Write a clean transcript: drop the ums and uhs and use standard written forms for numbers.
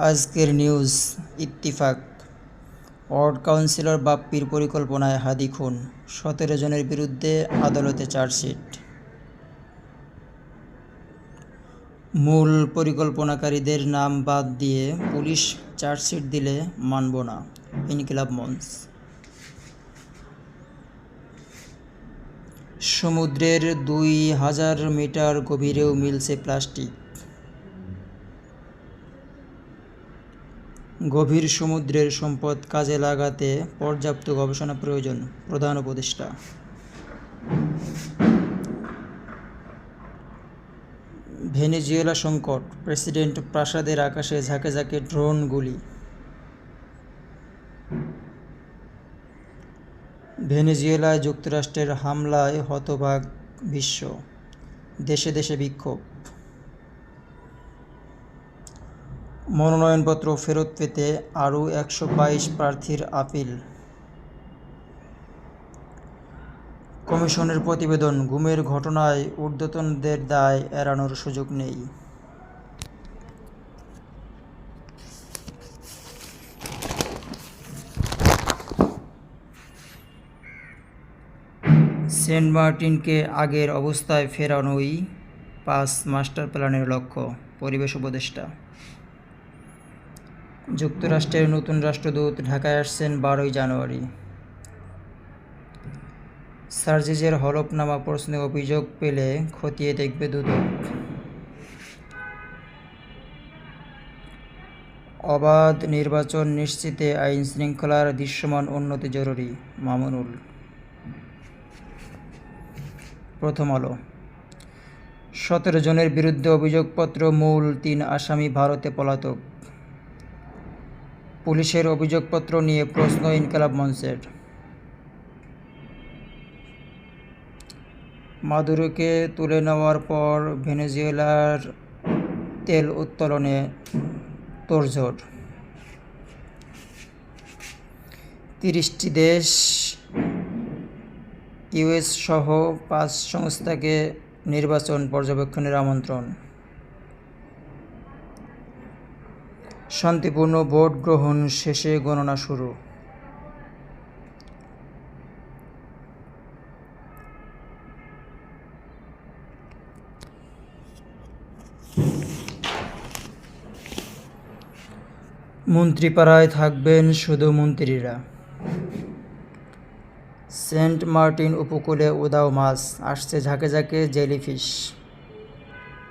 আজকের news Ittefaq. Ward councillor বাপ্পির পরিকল্পনায় হাদি খুন, 17 জনের বিরুদ্ধে আদালতে চার্জশিট। মূল পরিকল্পনাকারীদের নাম বাদ দিয়ে পুলিশ চার্জশিট দিলে মানব না, ইনকিলাব মঞ্চ। সমুদ্রের 2000 মিটার গভীরেও মিলছে প্লাস্টিক। গভীর সমুদ্রের সম্পদ কাজে লাগাতে পর্যাপ্ত গবেষণা প্রয়োজন, প্রধান উপদেষ্টা। ভেনেজুয়েলা সংকট, প্রেসিডেন্ট প্রাসাদের আকাশে ঝাঁকে ঝাঁকে ড্রোন গুলি। ভেনেজুয়েলায় যুক্তরাষ্ট্রের হামলায় হতবাক বিশ্ব, দেশে দেশে বিক্ষোভ। মনোনয়নপত্র ফেরত পেতে আরও 122 প্রার্থীর আপিল। কমিশনের প্রতিবেদন, গুমের ঘটনায় ঊর্ধ্বতনদের দায় এড়ানোর সুযোগ নেই। সেন্ট মার্টিনকে আগের অবস্থায় ফেরানোই 5 মাস্টার প্ল্যানের লক্ষ্য, পরিবেশ উপদেষ্টা। যুক্তরাষ্ট্রের নতুন রাষ্ট্রদূত ঢাকায় আসছেন 12 জানুয়ারি। সার্জিসের হলফনামা প্রশ্নে অভিযোগ পেলে খতিয়ে দেখবে দুদক। অবাধ নির্বাচন নিশ্চিতে আইনশৃঙ্খলার দৃশ্যমান উন্নতি জরুরি, মামুনুল। প্রথম আলো। 17 জনের বিরুদ্ধে অভিযোগপত্র, মূল 3 আসামি ভারতে পলাতক। পুলিশের অভিযোগপত্র নিয়ে প্রশ্ন ইনকিলাব মঞ্চের। মাদুরোকে তুলে নেওয়ার পর ভেনেজুয়েলার তেল উত্তোলনে তোড়জোড়। 30টি দেশ, ইউএস সহ 5 সংস্থাকে নির্বাচন পর্যবেক্ষণের আমন্ত্রণ। শান্তিপূর্ণ ভোট গ্রহণ শেষে গণনা শুরু। মন্ত্রীপাড়ায় থাকবেন শুধু মন্ত্রীরা। সেন্ট মার্টিন উপকূলে উধাও মাছ, আসছে ঝাঁকে ঝাঁকে জেলিফিশ।